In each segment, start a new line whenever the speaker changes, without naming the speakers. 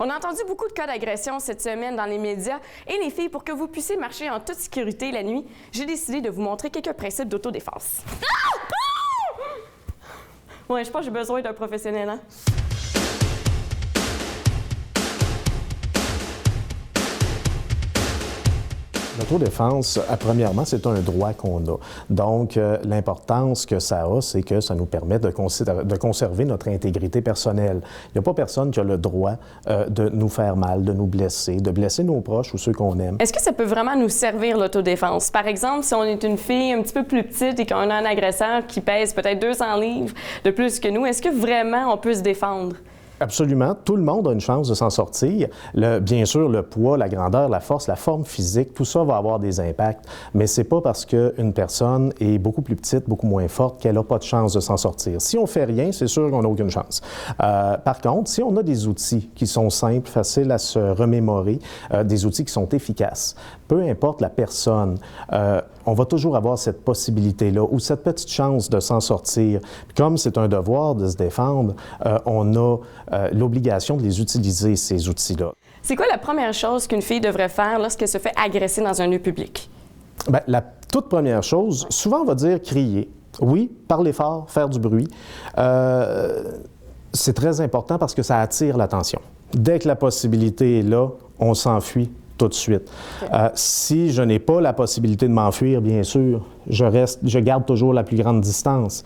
On a entendu beaucoup de cas d'agression cette semaine dans les médias. Et les filles, pour que vous puissiez marcher en toute sécurité la nuit, j'ai décidé de vous montrer quelques principes d'autodéfense. Ouais, je pense que j'ai besoin d'un professionnel, hein?
L'autodéfense, premièrement, c'est un droit qu'on a. Donc, l'importance que ça a, c'est que ça nous permet de conserver notre intégrité personnelle. Il n'y a pas personne qui a le droit de nous faire mal, de nous blesser, de blesser nos proches ou ceux qu'on aime.
Est-ce que ça peut vraiment nous servir, l'autodéfense? Par exemple, si on est une fille un petit peu plus petite et qu'on a un agresseur qui pèse peut-être 200 livres de plus que nous, est-ce que vraiment on peut se défendre?
Absolument. Tout le monde a une chance de s'en sortir. Bien sûr, le poids, la grandeur, la force, la forme physique, tout ça va avoir des impacts. Mais c'est pas parce qu'une personne est beaucoup plus petite, beaucoup moins forte, qu'elle n'a pas de chance de s'en sortir. Si on fait rien, c'est sûr qu'on n'a aucune chance. Par contre, si on a des outils qui sont simples, faciles à se remémorer, des outils qui sont efficaces, peu importe la personne, on va toujours avoir cette possibilité-là ou cette petite chance de s'en sortir. Puis comme c'est un devoir de se défendre, on a l'obligation de les utiliser, ces outils-là.
C'est quoi la première chose qu'une fille devrait faire lorsqu'elle se fait agresser dans un lieu public?
Bien, la toute première chose, souvent on va dire crier. Oui, parler fort, faire du bruit. C'est très important parce que ça attire l'attention. Dès que la possibilité est là, on s'enfuit tout de suite. Si je n'ai pas la possibilité de m'enfuir, bien sûr, je garde toujours la plus grande distance.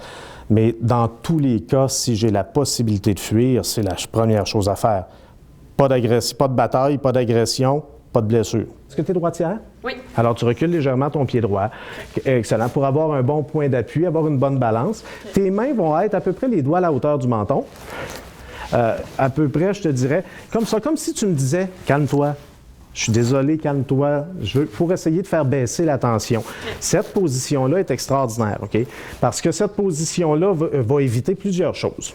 Mais dans tous les cas, si j'ai la possibilité de fuir, c'est la première chose à faire. Pas d'agression, pas de bataille, pas d'agression, pas de blessure. Est-ce que tu es droitière?
Oui.
Alors, tu recules légèrement ton pied droit. Excellent. Pour avoir un bon point d'appui, avoir une bonne balance. Tes mains vont être à peu près les doigts à la hauteur du menton. À peu près, je te dirais, comme ça, comme si tu me disais « calme-toi ». Je suis désolé, calme-toi. Pour essayer de faire baisser la tension. Cette position-là est extraordinaire, OK? Parce que cette position-là va éviter plusieurs choses.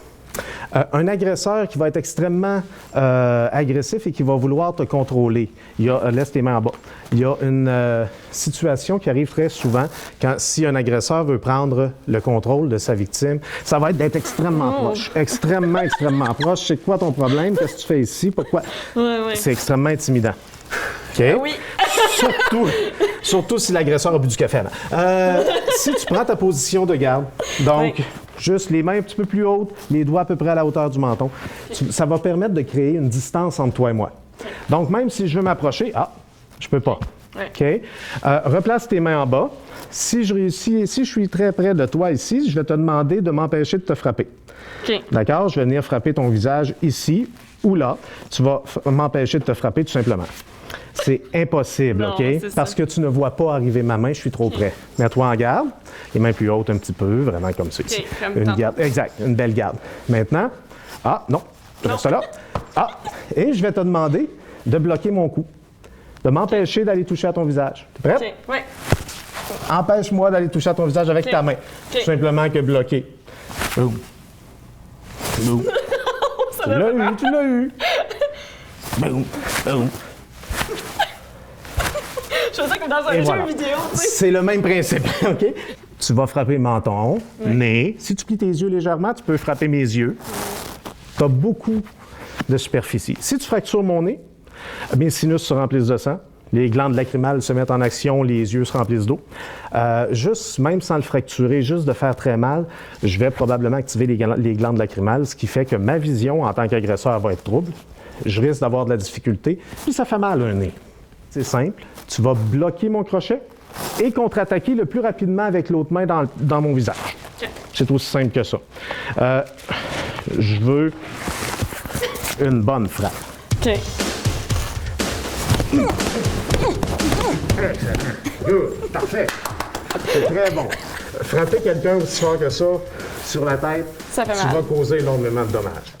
Un agresseur qui va être extrêmement agressif et qui va vouloir te contrôler. Laisse tes mains en bas. Il y a une situation qui arrive très souvent si un agresseur veut prendre le contrôle de sa victime. Ça va être d'être extrêmement proche. Extrêmement, extrêmement proche. C'est quoi ton problème? Qu'est-ce que tu fais ici? Pourquoi?
Ouais.
C'est extrêmement intimidant. OK?
Oui.
Surtout si l'agresseur a bu du café avant. Si tu prends ta position de garde, donc juste les mains un petit peu plus hautes, les doigts à peu près à la hauteur du menton, ça va permettre de créer une distance entre toi et moi. Donc, même si je veux m'approcher, je peux pas. OK? Replace tes mains en bas. Si je suis très près de toi ici, je vais te demander de m'empêcher de te frapper.
OK.
D'accord? Je vais venir frapper ton visage ici ou là. Tu vas m'empêcher de te frapper tout simplement. C'est impossible,
non,
OK? Parce que tu ne vois pas arriver ma main, je suis trop près. Mets-toi en garde, les mains plus hautes un petit peu, vraiment comme ça ici. Une garde, exact, une belle garde. Maintenant, non, reste là. Et je vais te demander de bloquer mon cou, de m'empêcher d'aller toucher à ton visage. T'es prête?
Oui.
Empêche-moi d'aller toucher à ton visage avec ta main. Tout simplement que bloquer. Boum. Boum. Tu l'as eu. Boum. Boum.
Je sais que dans un jeu vidéo, tu sais.
C'est le même principe, OK? Tu vas frapper menton, nez. Si tu plies tes yeux légèrement, tu peux frapper mes yeux. Tu as beaucoup de superficie. Si tu fractures mon nez, mes sinus se remplissent de sang, les glandes lacrymales se mettent en action, les yeux se remplissent d'eau. Juste, même sans le fracturer, juste de faire très mal, je vais probablement activer les glandes lacrymales, ce qui fait que ma vision en tant qu'agresseur va être trouble. Je risque d'avoir de la difficulté, puis ça fait mal un nez. C'est simple, tu vas bloquer mon crochet et contre-attaquer le plus rapidement avec l'autre main dans mon visage. Okay. C'est aussi simple que ça. Je veux une bonne frappe.
OK.
Good, parfait. C'est très bon. Frapper quelqu'un aussi fort que ça sur la tête,
Ça fait mal.
Tu vas causer énormément de dommages.